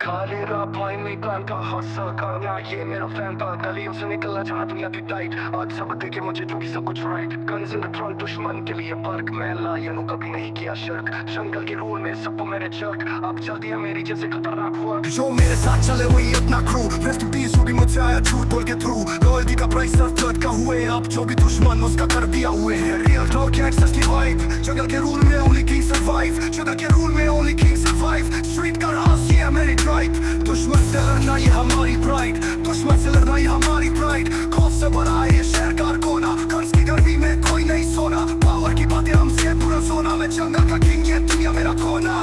खाली रहा भाई मैं प्लान का हौसला करना ये मेरा फैन था गलियों से निकलना चाहा दुनिया की टाइट आज सब देखे मुझे जो कि सब कुछ right guns in the trunk दुश्मन के लिए पर्क मैं लायनों कभी नहीं किया शर्क जंगल के रूल में सबको मेरे चर्क अब चल दिया मेरी जैसे खतरनाक वर्क जो मेरे साथ चले वही अपना क्रू रेस्ट इन पीस वो भी मुझसे आया झूठ बोल के थ्रू लॉयल्टी का प्राइस सर का हुए अब जो भी दुश्मन उसका कर दिया हुए है रियल टॉक गैंगस्टर्स की वाइब जंगल के रूल में ओनली किंग सर्वाइव जंगल के रूल में ओनली किंग सर्वाइव स्ट्रीट का राज ये मेरी ड्राइव दुश्मन से लड़ना ये हमारी प्राइड दुश्मन से लड़ना ये हमारी प्राइड खौफ से बड़ा है ये शहर का कोना गन्स की गर्मी में कोई नहीं सोना पावर की बातें हमसे पूरा सोना मैं जंगल का किंग ये दुनिया मेरा कोना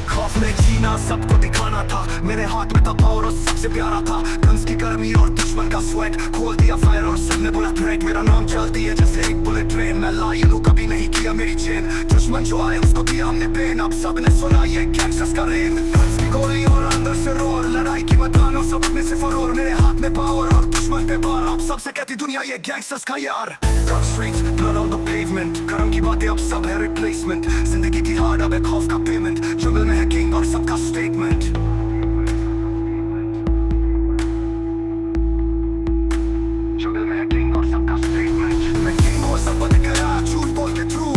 खौफ में जीना सबको दिखाना था मेरे हाथ में था पावर और सबसे प्यारा था गन्स की गर्मी और दुश्मन का स्वेट खोल दिया फायर और सबने बोला थ्रेट मेरा नाम चलती है जैसे एक बुलेट ट्रेन मैं लायन हूँ कभी नहीं किया मेरी चेन दुश्मन जो आए उसको दिया हमने पेन अब सबने सुना ये गैंगस्टर्स का रेन गन्स की गोली और अंदर से रोर लड़ाई की मैदानों सब में से फरोर मेरे हाथ में पावर और दुश्मन पे बार अब सबसे कहती दुनिया ये गैंगस्टर्स का यार Rough streets, blood on the pavement कर्म की बातें अब सब है रिप्लेसमेंट जिंदगी की हार्ड अब है खौफ का पेमेंट जंगल में है किंग और सबका स्टेटमेंट जंगल में है किंग और सबका स्टेटमेंट मैं किंग और सब बन गया झूठ बोल के थ्रू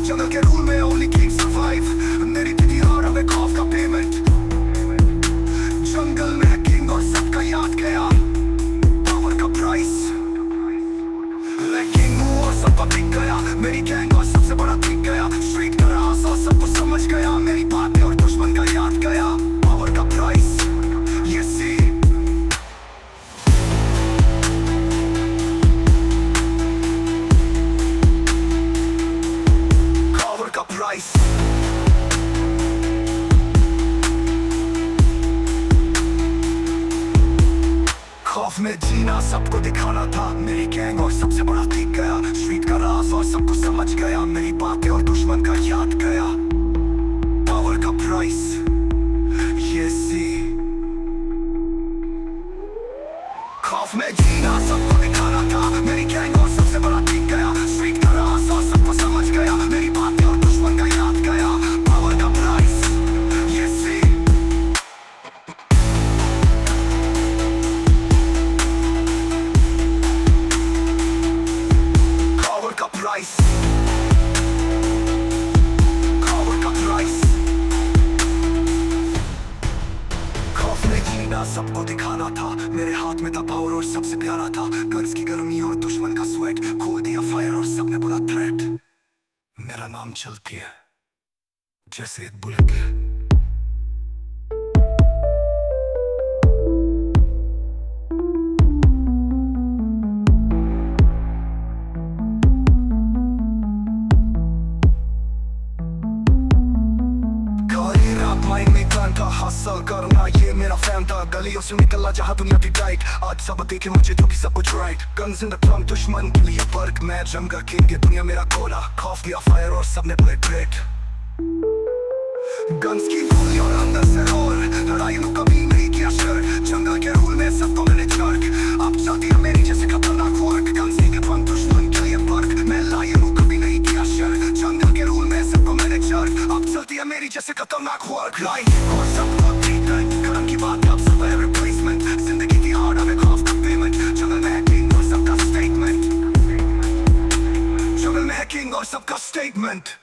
जंगल के रूल में ओनली किंग सर्वाइव मेरी दीदी हार्ड अब है खौफ का पेमेंट जंगल में है किंग और सबका याद गया पावर का प्राइस सबका बिक गया मेरी गैंग और सबसे बड़ा बिक गया स्ट्रीट का राज और सबको समझ गया मेरी बातें और दुश्मन का याद गया पावर का प्राइस ये सी पावर का प्राइस खौफ में जीना सबको दिखाना था मेरी गैंग और सबसे बड़ा दिख गया स्ट्रीट का राज और सबको समझ गया मेरी बातें और दुश्मन का याद गया पावर का प्राइस ये सी खौफ में जीना सबको दिखाना था मेरी गैंग और सबसे बड़ा दिख गया स्ट्रीट का राज और सबको समझ गया मेरी बातें और दुश्मन का याद गया पावर का प्राइस ये सी Price. Cover का price. खौफ में जीना सबको दिखाना था मेरे हाथ में था पावर और सबसे प्यारा था गन्स की गर्मी और दुश्मन का स्वेट खोल दिया फायर और सबने बोला थ्रेट मेरा नाम चलती है जैसे एक बुलेट का हासिल करना ये मेरा फैन था गलियों से निकलना चाहा दुनिया की टाइट आज सब देखे मुझे जो कि सब कुछ right guns in the trunk दुश्मन के लिए पर्क मैं जंगल किंग ये दुनिया मेरा कोला खौफ दिया फायर और सबने बोले थ्रेट गन्स की गोली और अंदर से रोर लड़ाई में कभी नहीं किया शर्क जंगल के रूल में सबको मैंने चर्क अब चलती है मेरी जैसे खतरनाक वर्क गन्स के ट्रंक दुश्मन के लिए पर्क मैं लायन हूँ कभी नहीं किया शर्क जंगल के रूल में सबको मैंने चर्क अब चलती है मेरी जैसे खतरनाक वर्क लाइन और सबको कर्म की बात अब सब है रिप्लेसमेंट जिंदगी की हार्ड अब है खौफ का पेमेंट जंगल में है किंग और सबका स्टेटमेंट जंगल में है किंग और सबका statement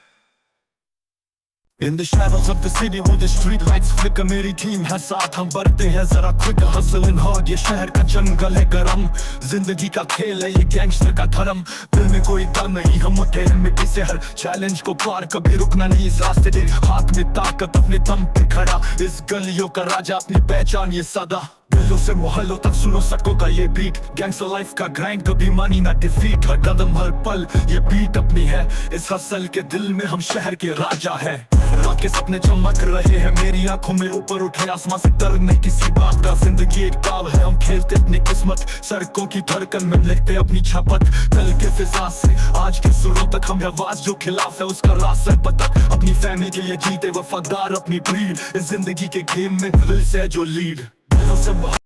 In the shadows of the city with the street lights flicker मेरी टीम है साथ हम बढ़ते हैं जरा quicker hustling hard ये शहर का जंगल है गरम जिंदगी का खेल है ये गैंगस्टर का धर्म दिल में कोई दम नहीं हम उठे हैं मिट्टी से हर चैलेंज को पार कभी रुकना नहीं इस रास्ते दे हाथ में ताकत अपने दम पे खड़ा इस गलियों का राजा अपनी पहचान ये सदा दिलों से मोहल्लों तक सुनो सको का ये बीट गैंगस्टर लाइफ का ग्राइंड कभी मानी ना डिफीट हर कदम हर पल ये बीट अपनी है इस हसल के दिल में हम शहर के राजा है रात के सपने चमक रहे हैं मेरी आंखों में ऊपर उठे आसमां से डर नहीं किसी बात का जिंदगी एक ताल है हम खेलते अपनी किस्मत सड़कों की धड़कन में लिखते अपनी छपत कल के फिजा से आज के सुरों तक हम आवाज जो खिलाफ है उसका रास्ता पता अपनी फैमिली के लिए जीते वफादार अपनी ब्रीड इस जिंदगी के गेम में दिल से जो लीड दिलों से